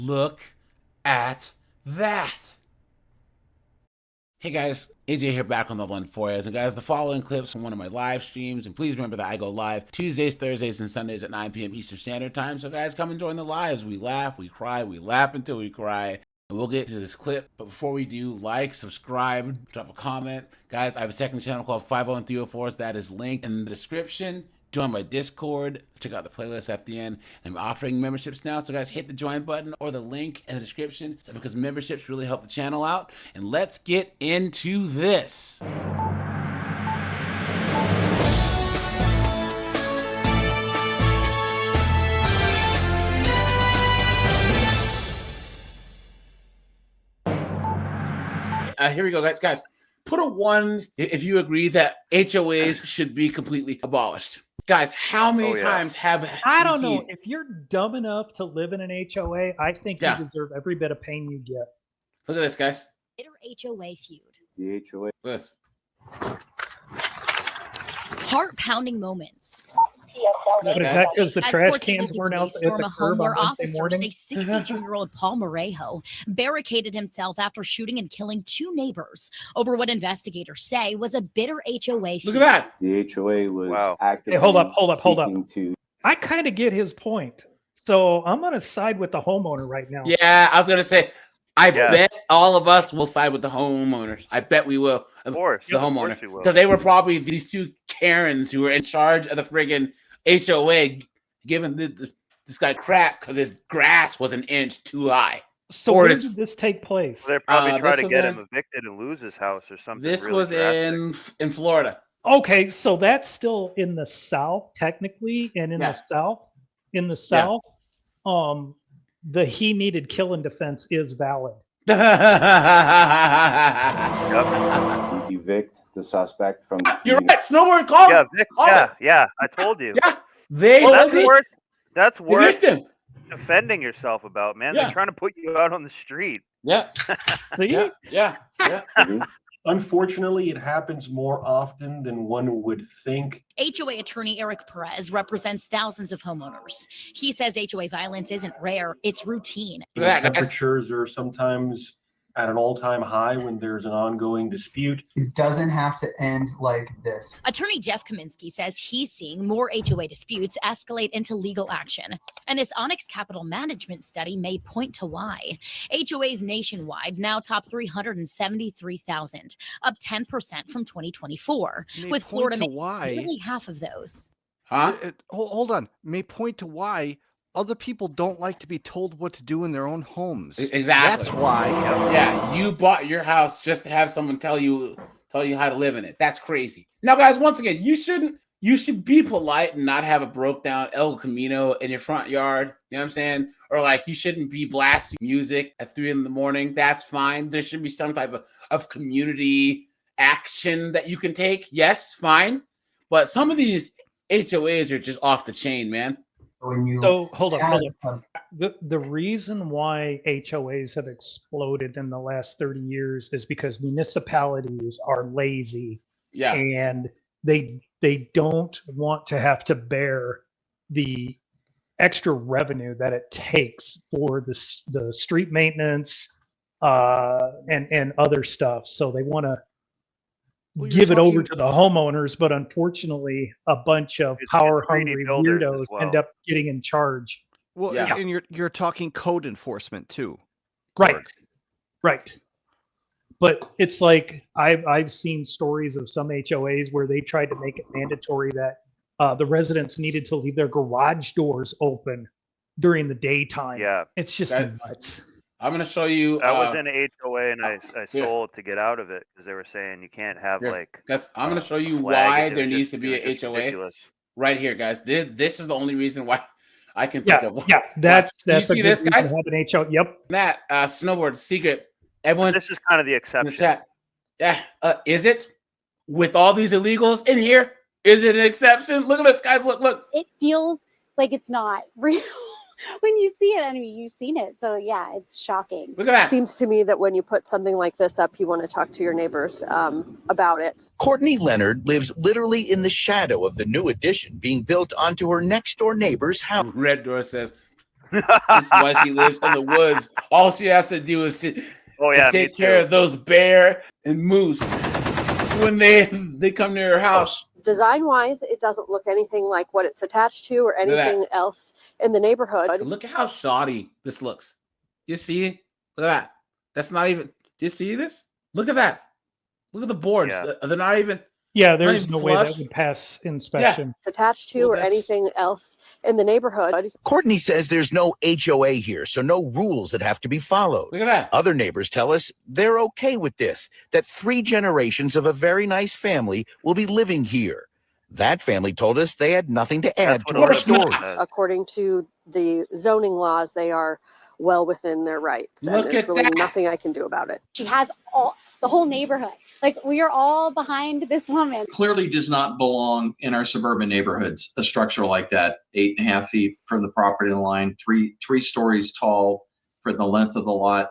Look at that. Hey guys, AJ here back on the one for you. And guys, the following clips from one of my live streams, and please remember that I go live Tuesdays, Thursdays, and Sundays at 9 p.m. Eastern Standard Time. So guys, come and join the lives. We laugh, we cry, we laugh until we cry. And we'll get into this clip. But before we do, like, subscribe, drop a comment. Guys, I have a second channel called 50304s. That is linked in the description. Join my Discord. Check out the playlist at the end. I'm offering memberships now, so guys, hit the join button or the link in the description because memberships really help the channel out. And let's get into this. Here we go, guys. Put a 1 if you agree that HOAs should be completely abolished. Guys, how many times have I don't know. If you're dumb enough to live in an HOA, I think you deserve every bit of pain you get. Look at this, guys. Bitter HOA feud. The HOA. This. Heart-pounding moments. But is that because the trash cans weren't out at the curb where on Wednesday officers morning? say 62-year-old Paul Morejo barricaded himself after shooting and killing 2 neighbors over what investigators say was a bitter HOA feud. Look at that. The HOA was actively Hey, hold up. to... I kind of get his point. So I'm going to side with the homeowner right now. Yeah, I was going to say, I bet all of us will side with the homeowners. I bet we will. Of course. The homeowner. Because they were probably these 2 Karens who were in charge of the friggin' HOA giving this guy crap because his grass was an inch too high. So where did this take place? Well, they probably try to get him evicted and lose his house or something. This really was drastic. in Florida. Okay, so that's still in the South, technically, and in the South, the he needed killing defense is valid. Evict the suspect from. You're right. Snowboard call. Yeah, Vic, yeah. I told you. Yeah, that's worse. Defending yourself about, man. Yeah. They're trying to put you out on the street. Yeah. See? Yeah. Unfortunately, it happens more often than one would think. HOA attorney Eric Perez represents thousands of homeowners. He says HOA violence isn't rare, it's routine. Temperatures are sometimes at an all-time high when there's an ongoing dispute. It doesn't have to end like this. Attorney Jeff Kaminsky says he's seeing more HOA disputes escalate into legal action. And his Onyx Capital Management study may point to why. HOAs nationwide now top 373,000, up 10% from 2024, with Florida making nearly half of those. Hold on. May point to why other people don't like to be told what to do in their own homes. Exactly. That's why. Yeah, you bought your house just to have someone tell you how to live in it. That's crazy. Now, guys, once again, you should be polite and not have a broke down El Camino in your front yard. You know what I'm saying? Or like you shouldn't be blasting music at 3 a.m. That's fine. There should be some type of community action that you can take. Yes, fine. But some of these HOAs are just off the chain, man. So hold on. The reason why HOAs have exploded in the last 30 years is because municipalities are lazy. Yeah. And they don't want to have to bear the extra revenue that it takes for the street maintenance and other stuff. So they want to give it over to the homeowners, but unfortunately, a bunch of power-hungry weirdos end up getting in charge. Well, and you're talking code enforcement too, right. But it's like I've seen stories of some HOAs where they tried to make it mandatory that the residents needed to leave their garage doors open during the daytime. Yeah, it's just nuts. I'm going to show you. I was in a HOA and I sold to get out of it because they were saying you can't have Guys, I'm going to show you why there needs to be a HOA. Ridiculous. Right here, guys. This is the only reason why I can think of. Yeah, that's Do you see this, guys? Yep. That snowboard secret. Everyone. This is kind of the exception. Yeah. Is it with all these illegals in here? Is it an exception? Look at this, guys. Look. It feels like it's not real. When you see it, I mean, you've seen it. So, yeah, it's shocking. Look at that. It seems to me that when you put something like this up, you want to talk to your neighbors about it. Courtney Leonard lives literally in the shadow of the new addition being built onto her next-door neighbor's house. Red Door says, This is why she lives in the woods. All she has to do is take care too. of those bear and moose when they come near her house. Design wise, it doesn't look anything like what it's attached to or anything else in the neighborhood. Look at how shoddy this looks. You see? Look at that. That's not even. Do you see this? Look at that. Look at the boards. Yeah. They're not even. Yeah, there's even no way that flush. would pass inspection. It's attached to or anything else in the neighborhood. Courtney says there's no HOA here, so no rules that have to be followed. Look at that. Other neighbors tell us they're okay with this, that 3 generations of a very nice family will be living here. That family told us they had nothing to add to our story. According to the zoning laws, they are well within their rights. And there's really nothing I can do about it. She has the whole neighborhood. Like, we are all behind this woman. Clearly does not belong in our suburban neighborhoods. A structure like that, 8.5 feet from the property line, three stories tall for the length of the lot.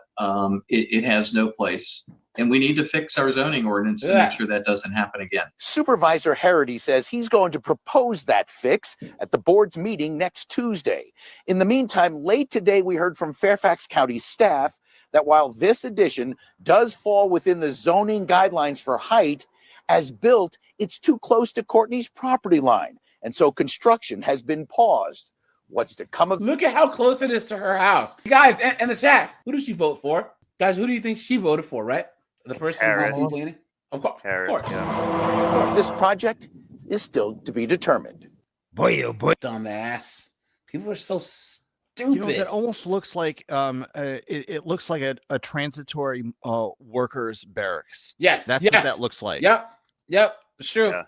It has no place. And we need to fix our zoning ordinance to make sure that doesn't happen again. Supervisor Harity says he's going to propose that fix at the board's meeting next Tuesday. In the meantime, late today, we heard from Fairfax County staff that while this addition does fall within the zoning guidelines for height, as built, it's too close to Courtney's property line. And so construction has been paused. What's to come of— Look at how close it is to her house. Guys, in the chat, who does she vote for? Guys, who do you think she voted for, right? The person who's complaining? Of course. This project is still to be determined. Boy, oh boy. Dumbass. People are so stupid. You know, that almost looks like it looks like a transitory workers barracks. Yes, that's what that looks like. Yep, it's true. Yeah.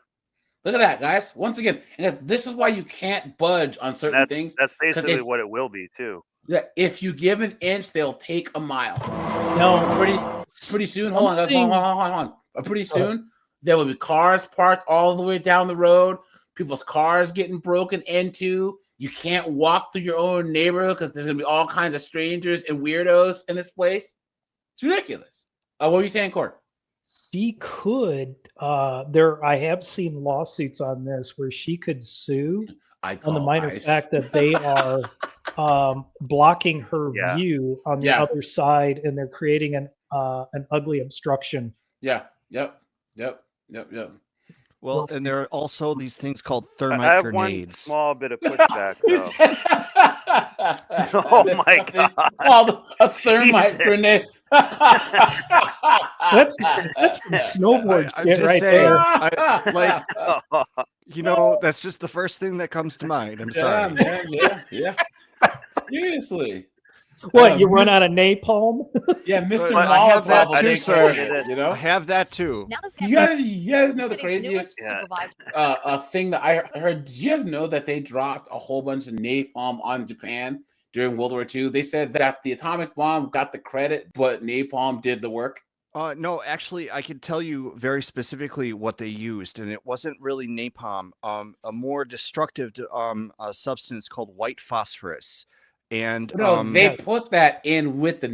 Look at that, guys. Once again, and this is why you can't budge on certain things. That's basically what it will be too. Yeah, if you give an inch, they'll take a mile. No, pretty soon. Hold on, guys. Hold on. Pretty soon, there will be cars parked all the way down the road. People's cars getting broken into. You can't walk through your own neighborhood because there's gonna be all kinds of strangers and weirdos in this place. It's ridiculous. What were you saying, Court? She could. I have seen lawsuits on this where she could sue on the minor fact that they are blocking her view on the other side, and they're creating an ugly obstruction. Yeah. Yep. Well, and there are also these things called thermite I have grenades. one small bit of pushback. Oh my god! Called a thermite grenade. That's some snowboard shit right there. That's just the first thing that comes to mind. I'm sorry. Yeah. Seriously. What, you run out of napalm? Yeah, Mr. I have that Molotov, too, sir. You know? I have that too. You guys know the craziest thing that I heard? Do you guys know that they dropped a whole bunch of napalm on Japan during World War II? They said that the atomic bomb got the credit, but napalm did the work. No, actually, I can tell you very specifically what they used, and it wasn't really napalm. A more destructive substance called white phosphorus. And they put that in with the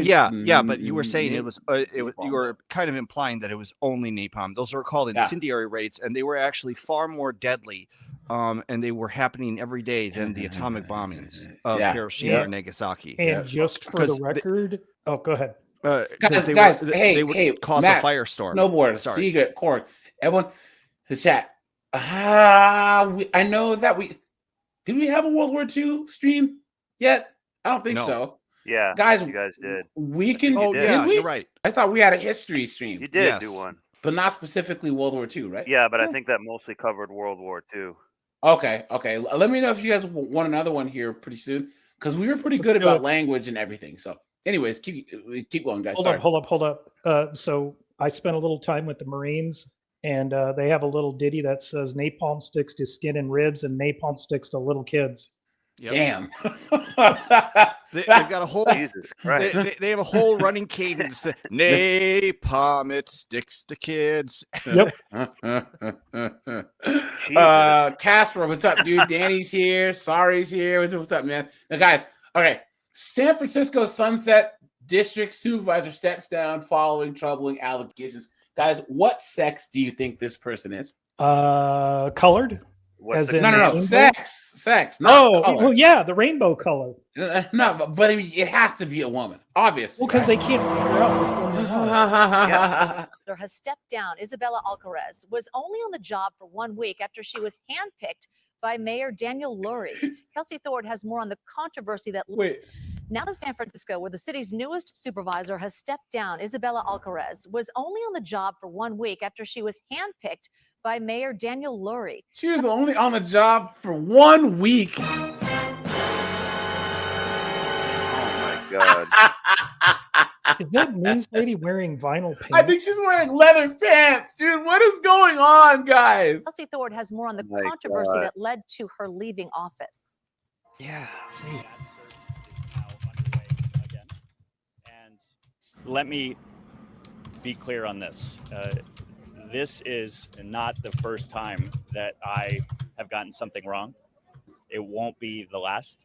Yeah, but you were saying it was you were kind of implying that it was only napalm. Those are called incendiary rates, and they were actually far more deadly, and they were happening every day than the atomic bombings of Hiroshima and Nagasaki. And just for the record, go ahead. Guys, they would cause Matt, a firestorm. Snowboard, Secret, Cork, everyone, the chat. I know that did we have a World War II stream yet? I don't think so. Yeah, guys, you guys did. We can. Oh yeah, you're right. I thought we had a history stream. You did do one, but not specifically World War II, right? Yeah, but I think that mostly covered World War II. Okay. Let me know if you guys want another one here pretty soon, because we were pretty good about language and everything. So, anyways, keep going, guys. Hold up. So I spent a little time with the Marines, and they have a little ditty that says napalm sticks to skin and ribs, and napalm sticks to little kids. Yep. Damn. They've got a whole they have a whole running cadence. Napalm, it sticks to kids. Yep. Casper, what's up, dude? Danny's here. Sorry's here. What's up, man? Now, guys, okay. San Francisco Sunset District Supervisor steps down following troubling allegations. Guys, what sex do you think this person is? Colored. As in no, rainbow? sex, not color. Well, yeah, the rainbow color. No, but I mean, it has to be a woman, obviously. Well, because they can't figure out which one they are. Has stepped down. Isabella Alcarez was only on the job for 1 week after she was handpicked by Mayor Daniel Lurie. Kelsey Thorne has more on the controversy that. Wait. Now to San Francisco, where the city's newest supervisor has stepped down. Isabella Alcarez was only on the job for 1 week after she was handpicked by Mayor Daniel Lurie. She was only on the job for 1 week. Oh my God. Is that news lady wearing vinyl pants? I think she's wearing leather pants, dude. What is going on, guys? Kelsey Thorne has more on the controversy that led to her leaving office. Yeah. Let me be clear on this. This is not the first time that I have gotten something wrong. It won't be the last.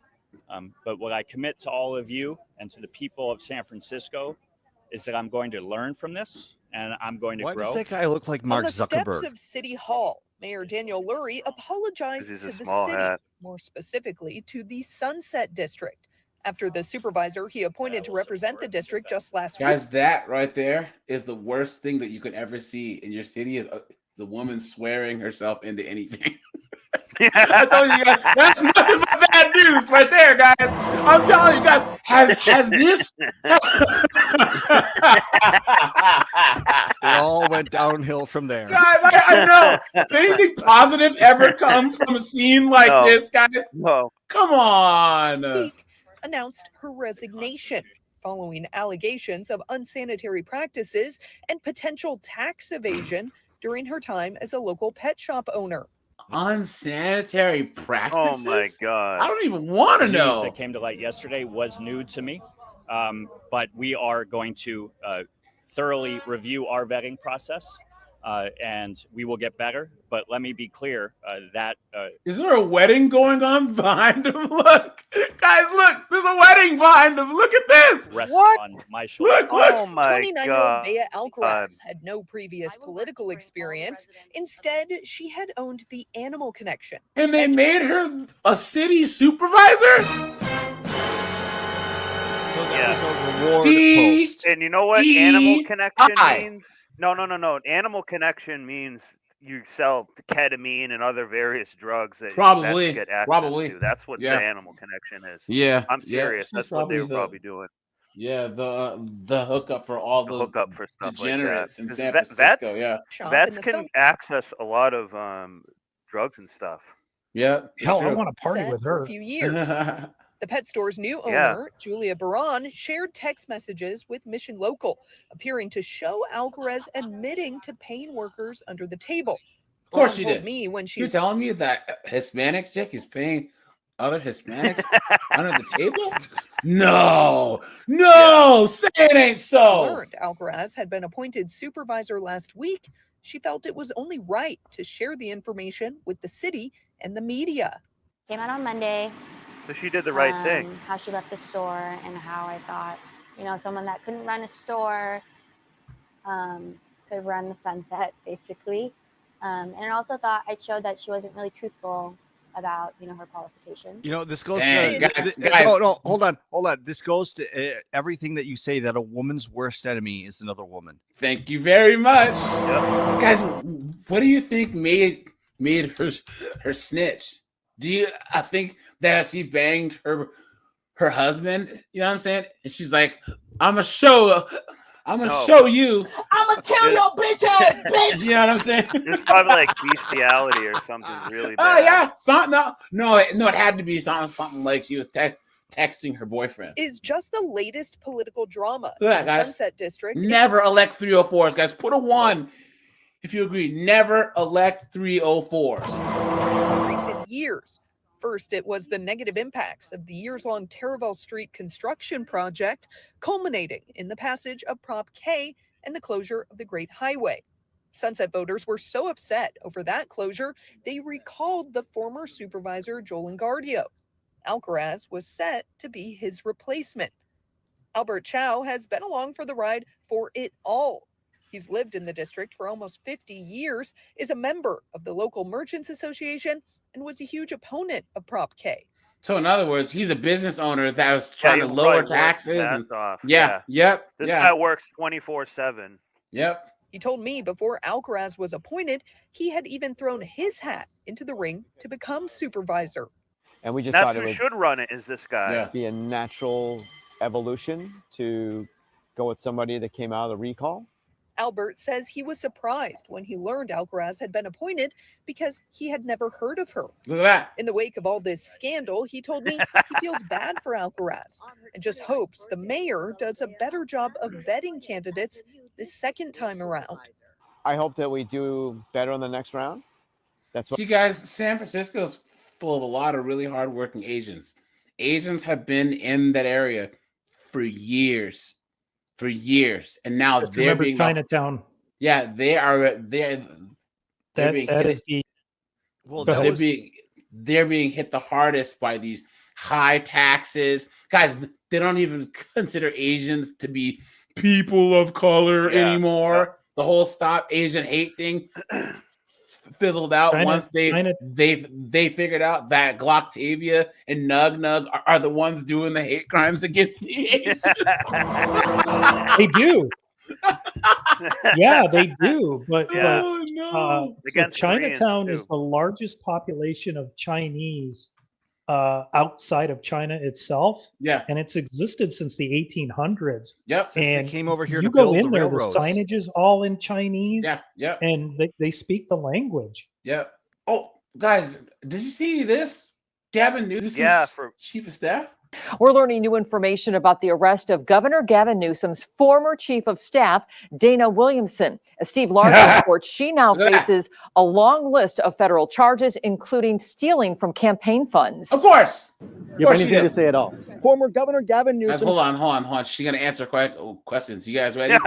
But what I commit to all of you and to the people of San Francisco is that I'm going to learn from this and I'm going to Why grow. does that guy look like Mark On the Zuckerberg? steps of City Hall, Mayor Daniel Lurie apologized to the city, more specifically to the Sunset District, after the supervisor he appointed to represent the district just last week. Guys, that right there is the worst thing that you could ever see in your city is the woman swearing herself into anything. I told you guys, that's nothing but bad news right there, guys. I'm telling you guys, has this? It all went downhill from there. Guys, I know. Does anything positive ever come from a scene like this, guys? No. Come on. Announced her resignation following allegations of unsanitary practices and potential tax evasion during her time as a local pet shop owner. Unsanitary practices? Oh my God. I don't even want to The news know. that came to light yesterday was new to me, but we are going to thoroughly review our vetting process, and we will get better. But let me be clear that Is there a wedding going on behind him? Look, guys, look. There's a wedding behind him. Look at this. rests on my shoulder. Look. Oh my 29-year-old God. Bea Alcaraz had no previous political experience. Instead, she had owned the Animal Connection. And they made her a city supervisor? So that was a reward D- post. And you know what E- animal connection I. means? No. Animal connection means you sell ketamine and other various drugs that Probably, vets get access probably. to. That's what Yeah. the animal connection is. Yeah. I'm serious. She's That's what they were the- probably doing. Yeah, the hookup for all The those hookup for stuff degenerates like in that. San 'Cause Francisco. Yeah. Shop Vets in the can sun- access a lot of drugs and stuff. Yeah. Hell, I want to party set with for her. a few years. The pet store's new Yeah. owner, Julia Baran, shared text messages with Mission Local, appearing to show Alcaraz admitting to paying workers under the table. Of course Baran she told did. me when she You're telling me that Hispanic chick is paying other Hispanics under the table? No, say it ain't so. learned Alcaraz had been appointed supervisor last week, she felt it was only right to share the information with the city and the media. Came out on Monday. So she did the right thing. How she left the store and how I thought, someone that couldn't run a store could run the Sunset, basically. And I also thought I showed that she wasn't really truthful about, her qualifications. This goes Dang, to guys. no, hold on. This goes to everything that you say that a woman's worst enemy is another woman. Thank you very much, Yep. guys. What do you think made her snitch? I think that she banged her husband? You know what I'm saying? And she's like, "I'm gonna show you. I'm gonna kill your bitch ass bitch." You know what I'm saying? It's probably like bestiality or something really bad. Oh yeah, no, it had to be something like she was texting her boyfriend. Is just the latest political drama Look at in that, guys. Sunset District. Never elect 304s, guys. Put a 1 if you agree. Never elect 304s. In recent years. First, it was the negative impacts of the years-long Taraval Street construction project, culminating in the passage of Prop K and the closure of the Great Highway. Sunset voters were so upset over that closure, they recalled the former supervisor Joel Engardio. Alcaraz was set to be his replacement. Albert Chow has been along for the ride for it all. He's lived in the district for almost 50 years, is a member of the local Merchants Association, and was a huge opponent of Prop K. So in other words, he's a business owner that was trying to lower taxes. And, This yeah. guy works 24/7. Yep. He told me before Alcaraz was appointed, he had even thrown his hat into the ring to become supervisor. And we just That's thought it who would should run it, is this guy. be a natural evolution to go with somebody that came out of the recall. Albert says he was surprised when he learned Alcaraz had been appointed because he had never heard of her. Look at that. In the wake of all this scandal, he told me he feels bad for Alcaraz and just hopes the mayor does a better job of vetting candidates this second time around. I hope that we do better on the next round. That's what. See, guys, San Francisco is full of a lot of really hardworking Asians. Asians have been in that area for years. And now Just they're remember being Chinatown. Yeah, they are. They're being That hit. is the. Well, they're being hit the hardest by these high taxes. Guys, they don't even consider Asians to be people of color anymore. The whole Stop Asian Hate thing fizzled out once they figured out that Gloctavia and Nug are the ones doing the hate crimes against the Asians. They do. Yeah, they do. But so Chinatown is the largest population of Chinese outside of China itself. Yeah. And it's existed since the 1800s. Yep. Since And they came over here you to go build in the there, railroads. the signage is all in Chinese. Yeah. Yep. And they speak the language. Yep. Oh, guys, did you see this? Gavin Newsom, chief of staff. We're learning new information about the arrest of Governor Gavin Newsom's former chief of staff, Dana Williamson. As Steve Larson reports, she now faces a long list of federal charges, including stealing from campaign funds. Of course. You have anything to say at all? Former Governor Gavin Guys, Newsom. hold on. She's going to answer questions. You guys ready?